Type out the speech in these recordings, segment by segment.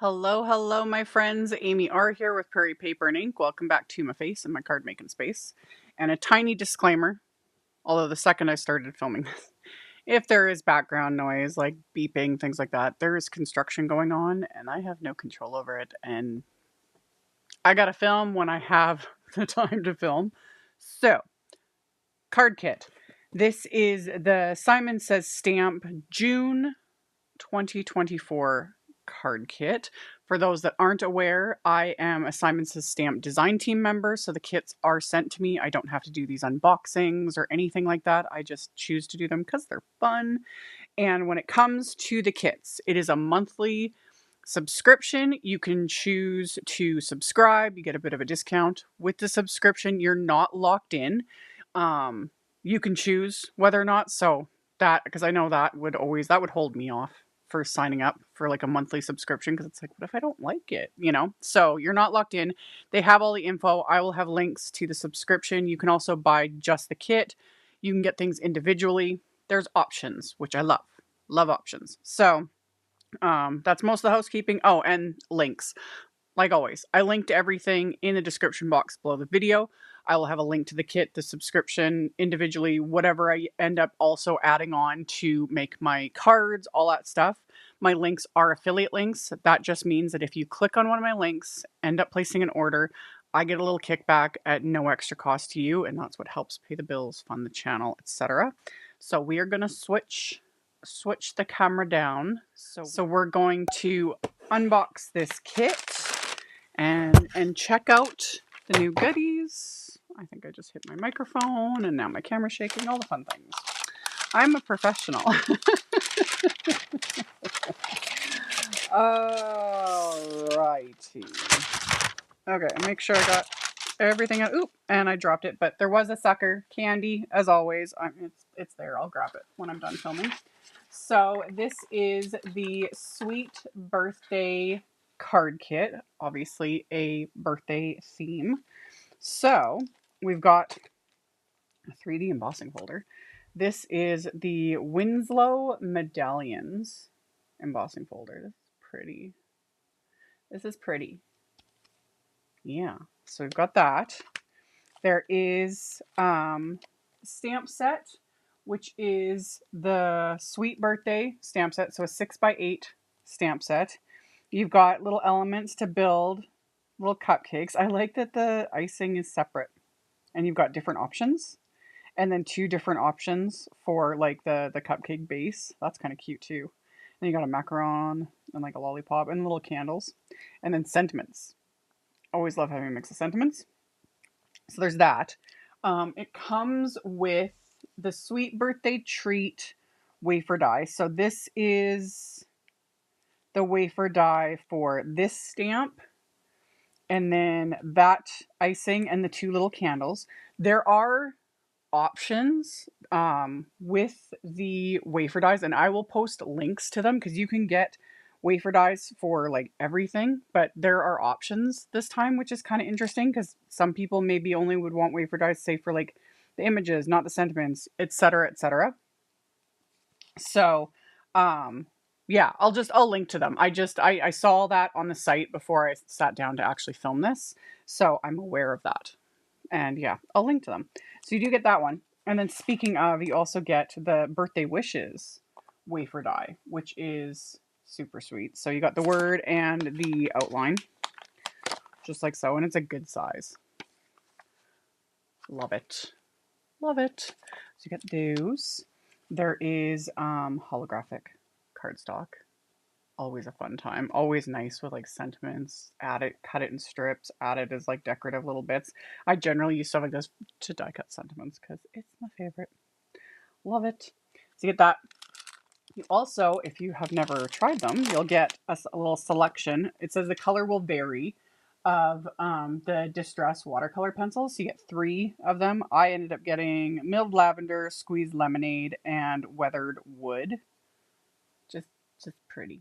Hello, hello, my friends. AmyR here with Prairie Paper and Ink. Welcome back to my face and my card making space. And a tiny disclaimer, although the second I started filming this, if there is background noise like beeping, things like that, there is construction going on and I have no control over it. And I gotta film when I have the time to film. So, card kit. This is the Simon Says Stamp June 2024 card kit. For those that aren't aware, I am a Simon Says Stamp design team member, so the kits are sent to me. I don't have to do these unboxings or anything like that. I just choose to do them because they're fun. And when it comes to the kits, it is a monthly subscription. You can choose to subscribe. You get a bit of a discount with the subscription. You're not locked in. You can choose whether or not. So that, because I know that would hold me off for signing up for like a monthly subscription, because it's like, what if I don't like it, so you're not locked in. They have all the info. I will have links to the subscription. You can also buy just the kit. You can get things individually. There's options, which I love options. So that's most of the housekeeping. Oh, and links. Like always, I linked everything in the description box below the video. I will have a link to the kit, the subscription, individually, whatever I end up also adding on to make my cards, all that stuff. My links are affiliate links. That just means that if you click on one of my links, end up placing an order, I get a little kickback at no extra cost to you, and that's what helps pay the bills, fund the channel, etc. So we are going to switch the camera down. So we're going to unbox this kit and check out the new goodies. I think I just hit my microphone and now my camera's shaking, all the fun things. I'm a professional. Alrighty. Okay, make sure I got everything out. Oop, and I dropped it, but there was a sucker candy, as always. It's there. I'll grab it when I'm done filming. So this is the Sweet Birthday card kit, obviously a birthday theme. So we've got a 3D embossing folder. This is the Winslow Medallions embossing folder. This is pretty. This is pretty. Yeah, so we've got that. There is stamp set, which is the Sweet Birthday stamp set. So a 6x8 stamp set. You've got little elements to build, little cupcakes. I like that the icing is separate and you've got different options. And then 2 different options for like the cupcake base. That's kind of cute too. And you got a macaron and like a lollipop and little candles. And then sentiments. Always love having a mix of sentiments. So there's that. It comes with the Sweet Birthday Treat wafer die. So this is the wafer die for this stamp, and then that icing and the 2 little candles. There are options with the wafer dies, and I will post links to them because you can get wafer dies for like everything, but there are options this time, which is kind of interesting because some people maybe only would want wafer dies, say for like the images, not the sentiments, etc., etc. So yeah, I'll link to them. I saw that on the site before I sat down to actually film this, so I'm aware of that. And yeah, I'll link to them. So you do get that one. And then speaking of, you also get the Birthday Wishes wafer die, which is super sweet. So you got the word and the outline, just like so, and it's a good size. Love it. Love it. So you get those. There is holographic cardstock. Always a fun time. Always nice with like sentiments. Add it, cut it in strips, add it as like decorative little bits. I generally use stuff like this to die cut sentiments because it's my favorite. Love it. So you get that. You also, if you have never tried them, you'll get a little selection. It says the color will vary of the Distress watercolor pencils. So you get 3 of them. I ended up getting milled lavender, squeezed lemonade, and weathered wood. Just pretty.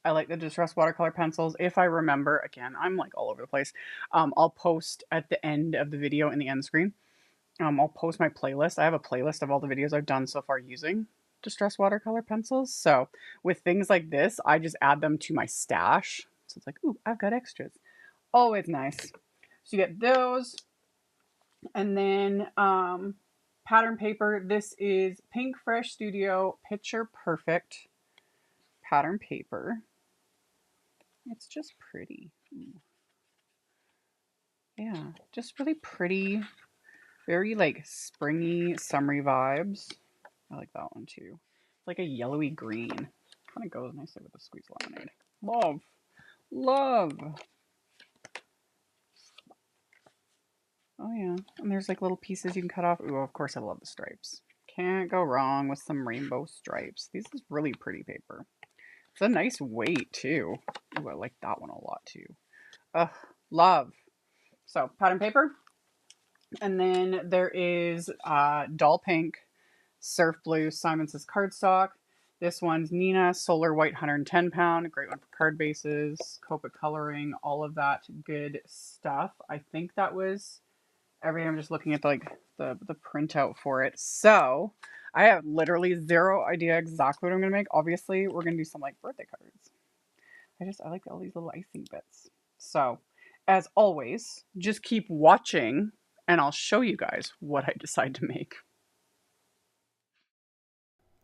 I like the Distress watercolor pencils. If I remember, again, I'm like all over the place. I'll post at the end of the video in the end screen. I'll post my playlist. I have a playlist of all the videos I've done so far using Distress watercolor pencils. So with things like this, I just add them to my stash. So So it's like, ooh, I've got extras. Always nice. So you get those. And then pattern paper. This is Pink Fresh Studio Picture Perfect pattern paper. It's just pretty. Ooh. Yeah, just really pretty. Very like springy, summery vibes. I like that one too. It's like a yellowy green. Kind of goes nicely with the squeeze lemonade. Love. Love. Oh yeah, and there's like little pieces you can cut off. Ooh, of course I love the stripes. Can't go wrong with some rainbow stripes. This is really pretty paper. It's a nice weight too. Ooh, I like that one a lot too. Ugh, love. So pattern paper. And then there is Dull Pink, Surf Blue, Simon Says Cardstock. This one's Nina, Solar White 110 pound. Great one for card bases, Copic coloring, all of that good stuff. I think that was everything. I'm just looking at the printout for it. So I have literally zero idea exactly what I'm going to make. Obviously, we're going to do some like birthday cards. I like all these little icing bits. So as always, just keep watching and I'll show you guys what I decide to make.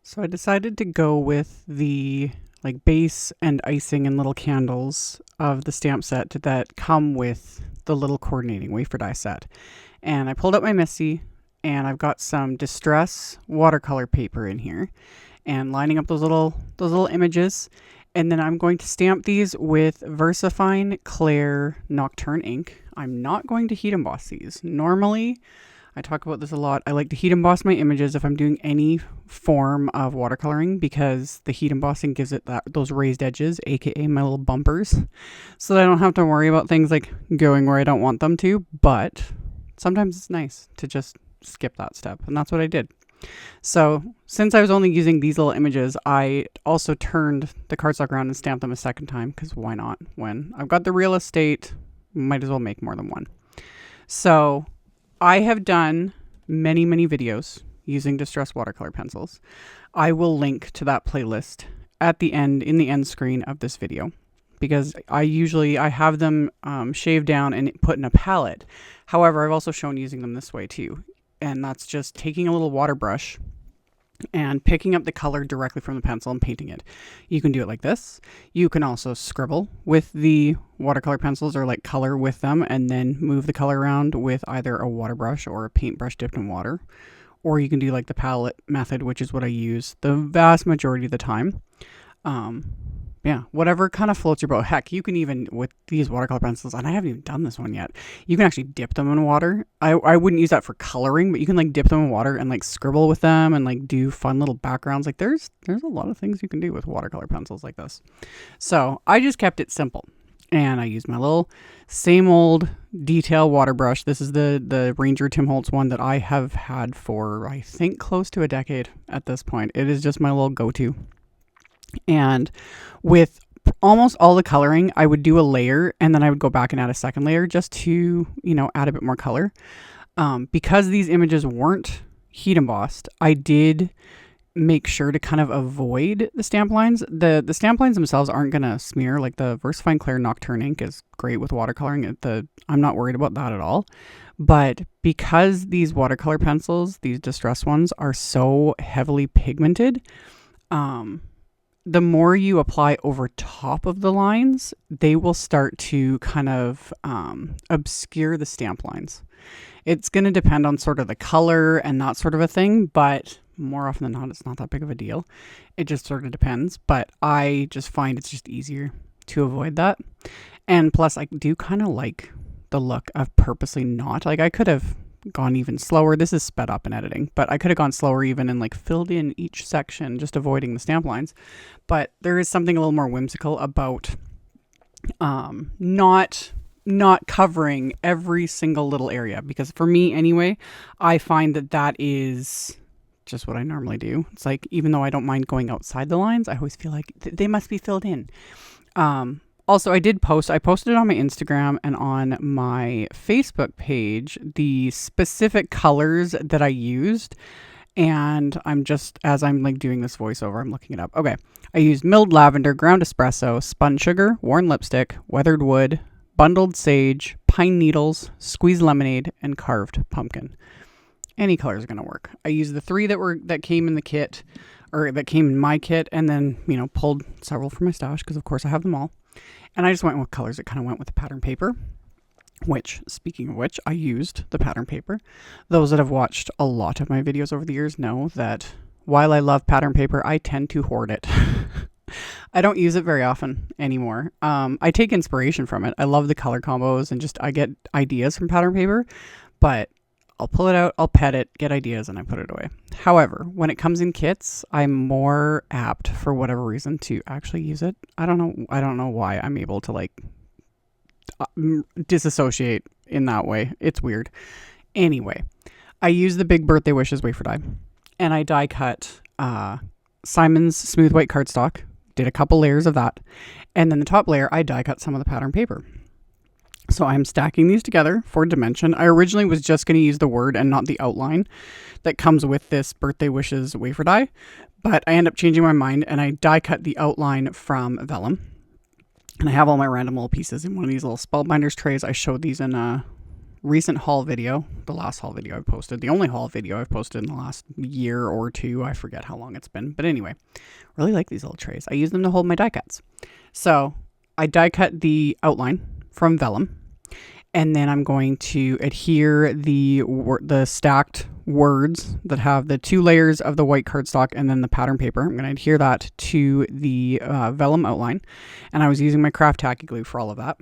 So I decided to go with the like base and icing and little candles of the stamp set that come with the little coordinating wafer die set. And I pulled out my MISTI and I've got some distress watercolor paper in here and lining up those little images. And then I'm going to stamp these with VersaFine Clair Nocturne ink. I'm not going to heat emboss these. Normally, I talk about this a lot. I like to heat emboss my images if I'm doing any form of watercoloring because the heat embossing gives it those raised edges, aka my little bumpers, so that I don't have to worry about things like going where I don't want them to. But sometimes it's nice to just skip that step, and that's what I did. So since I was only using these little images, I also turned the cardstock around and stamped them a second time because why not? When I've got the real estate, might as well make more than one. So I have done many videos using distress watercolor pencils. I will link to that playlist at the end, in the end screen of this video, because I have them shaved down and put in a palette. However, I've also shown using them this way too. And that's just taking a little water brush and picking up the color directly from the pencil and painting it. You can do it like this. You can also scribble with the watercolor pencils or like color with them and then move the color around with either a water brush or a paintbrush dipped in water. Or you can do like the palette method, which is what I use the vast majority of the time. Yeah, whatever kind of floats your boat. Heck, you can even, with these watercolor pencils, and I haven't even done this one yet, you can actually dip them in water. I wouldn't use that for coloring, but you can like dip them in water and like scribble with them and like do fun little backgrounds. Like there's a lot of things you can do with watercolor pencils like this. So I just kept it simple. And I used my little same old detail water brush. This is the Ranger Tim Holtz one that I have had for, I think, close to a decade at this point. It is just my little go-to. And with almost all the coloring, I would do a layer and then I would go back and add a second layer just to, add a bit more color. Because these images weren't heat embossed, I did make sure to kind of avoid the stamp lines. The stamp lines themselves aren't going to smear. Like the VersaFine Clair Nocturne ink is great with watercoloring. I'm not worried about that at all. But because these watercolor pencils, these distress ones, are so heavily pigmented, the more you apply over top of the lines, they will start to kind of obscure the stamp lines. It's going to depend on sort of the color and that sort of a thing, but more often than not, it's not that big of a deal. It just sort of depends, but I just find it's just easier to avoid that. And plus, I do kind of like the look of purposely not. Like I could have gone even slower. This is sped up in editing, but I could have gone slower even and like filled in each section, just avoiding the stamp lines. But there is something a little more whimsical about not covering every single little area, because for me anyway, I find that is just what I normally do. It's like, even though I don't mind going outside the lines, I always feel like they must be filled in. Also, I posted it on my Instagram and on my Facebook page, the specific colors that I used. And I'm just, as I'm like doing this voiceover, I'm looking it up. Okay. I used milled lavender, ground espresso, spun sugar, worn lipstick, weathered wood, bundled sage, pine needles, squeezed lemonade, and carved pumpkin. Any color is going to work. I used the 3 that came in the kit, or that came in my kit, and then, you know, pulled several from my stash because of course I have them all. And I just went with colors that kind of went with the pattern paper. Which, speaking of which, I used the pattern paper. Those that have watched a lot of my videos over the years know that while I love pattern paper, I tend to hoard it. I don't use it very often anymore. I take inspiration from it. I love the color combos and just I get ideas from pattern paper, but I'll pull it out, I'll pet it, get ideas, and I put it away. However, when it comes in kits, I'm more apt for whatever reason to actually use it. I don't know why I'm able to like disassociate in that way. It's weird. Anyway, I use the Big Birthday Wishes wafer die, and I die cut Simon's smooth white cardstock, did a couple layers of that, and then the top layer I die cut some of the pattern paper. So I'm stacking these together for dimension. I originally was just going to use the word and not the outline that comes with this Birthday Wishes wafer die, but I end up changing my mind and I die cut the outline from vellum. And I have all my random little pieces in one of these little spellbinders trays. I showed these in a recent haul video, the last haul video I posted, the only haul video I've posted in the last year or 2. I forget how long it's been. But anyway, really like these little trays. I use them to hold my die cuts. So I die cut the outline from vellum. And then I'm going to adhere the stacked words that have the 2 layers of the white cardstock and then the pattern paper. I'm going to adhere that to the vellum outline. And I was using my craft tacky glue for all of that.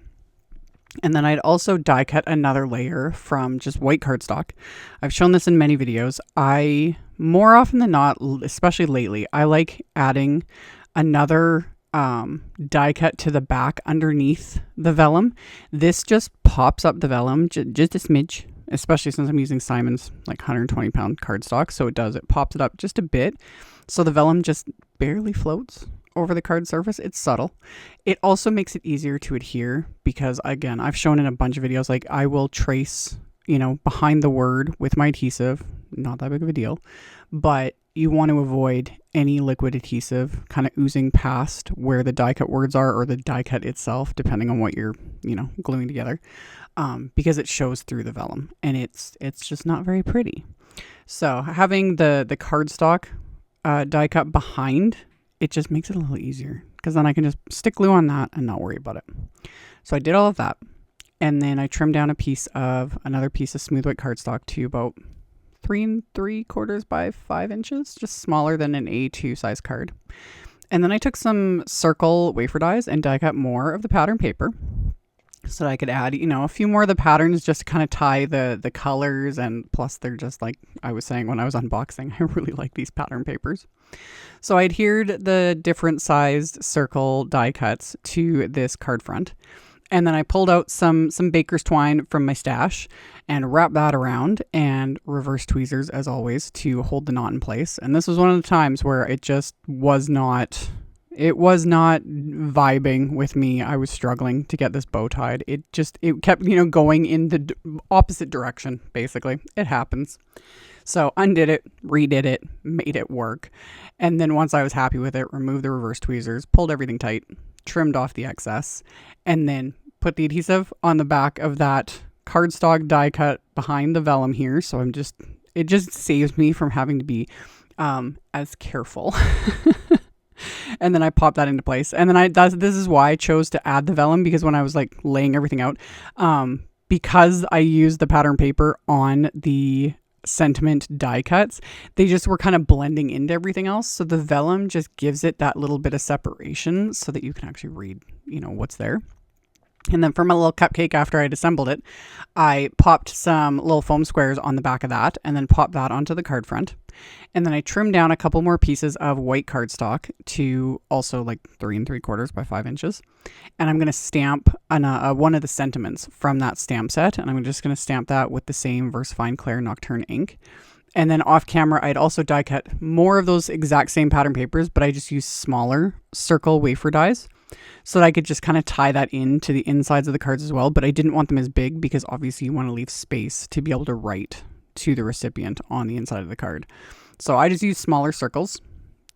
And then I'd also die cut another layer from just white cardstock. I've shown this in many videos. I, more often than not, especially lately, I like adding another die cut to the back underneath the vellum. This just pops up the vellum just a smidge, especially since I'm using Simon's like 120 pound cardstock. So it pops it up just a bit. So the vellum just barely floats over the card surface. It's subtle. It also makes it easier to adhere because, again, I've shown in a bunch of videos, like I will trace, you know, behind the word with my adhesive. Not that big of a deal, but you want to avoid any liquid adhesive kind of oozing past where the die cut words are or the die cut itself, depending on what you're, you know, gluing together, because it shows through the vellum and it's just not very pretty. So having the cardstock die cut behind, it just makes it a little easier because then I can just stick glue on that and not worry about it. So I did all of that. And then I trimmed down another piece of smooth white cardstock to about 3 3/4 by 5 inches, just smaller than an A2 size card. And then I took some circle wafer dies and die cut more of the pattern paper so that I could add, you know, a few more of the patterns just to kind of tie the colors. And plus they're just like I was saying when I was unboxing, I really like these pattern papers. So I adhered the different sized circle die cuts to this card front. And then I pulled out some baker's twine from my stash and wrapped that around and reverse tweezers as always to hold the knot in place. And this was one of the times where it just was not vibing with me. I was struggling to get this bow tied. It kept, you know, going in the opposite direction, basically. It happens. So undid it, redid it, made it work. And then once I was happy with it, removed the reverse tweezers, pulled everything tight, trimmed off the excess, and then put the adhesive on the back of that cardstock die cut behind the vellum here. So it just saves me from having to be as careful. And then I popped that into place. And then this is why I chose to add the vellum, because when I was like laying everything out, because I used the pattern paper on the sentiment die cuts, they just were kind of blending into everything else. So the vellum just gives it that little bit of separation so that you can actually read, you know, what's there. And then for my little cupcake, after I'd assembled it, I popped some little foam squares on the back of that and then popped that onto the card front. And then I trimmed down a couple more pieces of white cardstock to also like 3 3/4 by 5 inches. And I'm going to stamp one of the sentiments from that stamp set. And I'm just going to stamp that with the same VersaFine Clair Nocturne ink. And then off camera, I'd also die cut more of those exact same pattern papers, but I just used smaller circle wafer dies so that I could just kind of tie that into the insides of the cards as well. But I didn't want them as big because obviously you want to leave space to be able to write to the recipient on the inside of the card. So I just used smaller circles.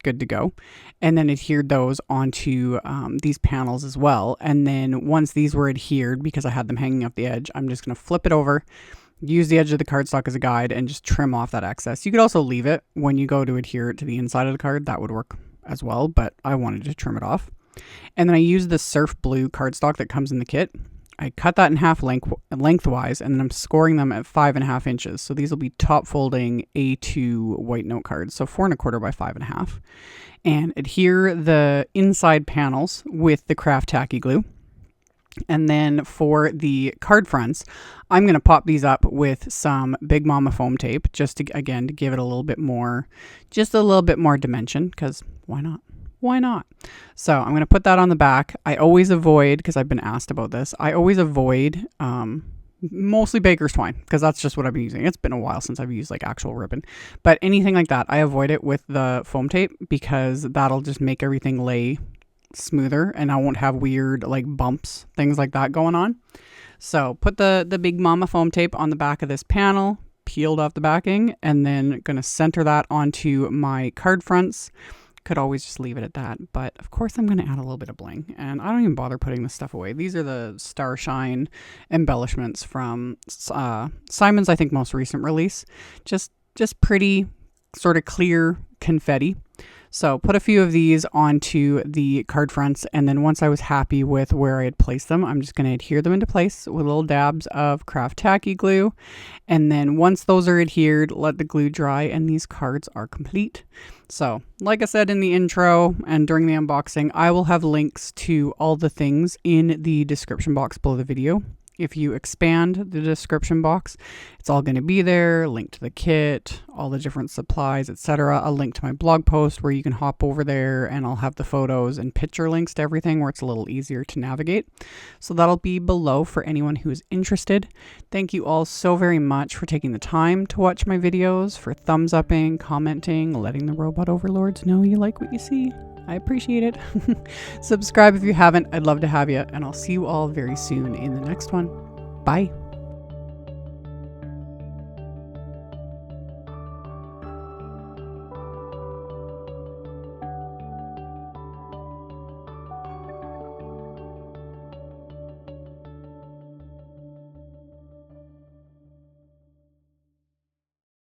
Good to go. And then adhered those onto these panels as well. And then once these were adhered, because I had them hanging off the edge, I'm just going to flip it over, use the edge of the cardstock as a guide, and just trim off that excess. You could also leave it when you go to adhere it to the inside of the card. That would work as well, but I wanted to trim it off. And then I used the surf blue cardstock that comes in the kit. I cut that in half lengthwise, and then I'm scoring them at 5.5 inches. So these will be top folding A2 white note cards. So 4 1/4 by 5.5. And adhere the inside panels with the craft tacky glue. And then for the card fronts, I'm going to pop these up with some Big Mama foam tape, just to, again, to give it a little bit more, just a little bit more dimension, because why not? Why not? So I'm going to put that on the back. I always avoid, because I've been asked about this, I always avoid mostly baker's twine, because that's just what I've been using. It's been a while since I've used like actual ribbon, but anything like that, I avoid it with the foam tape, because that'll just make everything lay smoother and I won't have weird like bumps, things like that going on. So put the Big Mama foam tape on the back of this panel, peeled off the backing, and then going to center that onto my card fronts. Could always just leave it at that, but of course I'm going to add a little bit of bling, and I don't even bother putting this stuff away. These are the Starshine embellishments from Simon's, I think, most recent release. Just pretty sort of clear confetti. So put a few of these onto the card fronts, and then once I was happy with where I had placed them, I'm just going to adhere them into place with little dabs of craft tacky glue. And then once those are adhered, let the glue dry, and these cards are complete. So like I said in the intro and during the unboxing, I will have links to all the things in the description box below the video. If you expand the description box, it's all going to be there, link to the kit, all the different supplies, etc. A link to my blog post where you can hop over there, and I'll have the photos and picture links to everything where it's a little easier to navigate. So that'll be below for anyone who is interested. Thank you all so very much for taking the time to watch my videos, for thumbs upping, commenting, letting the robot overlords know you like what you see. I appreciate it. Subscribe if you haven't. I'd love to have you, and I'll see you all very soon in the next one. Bye.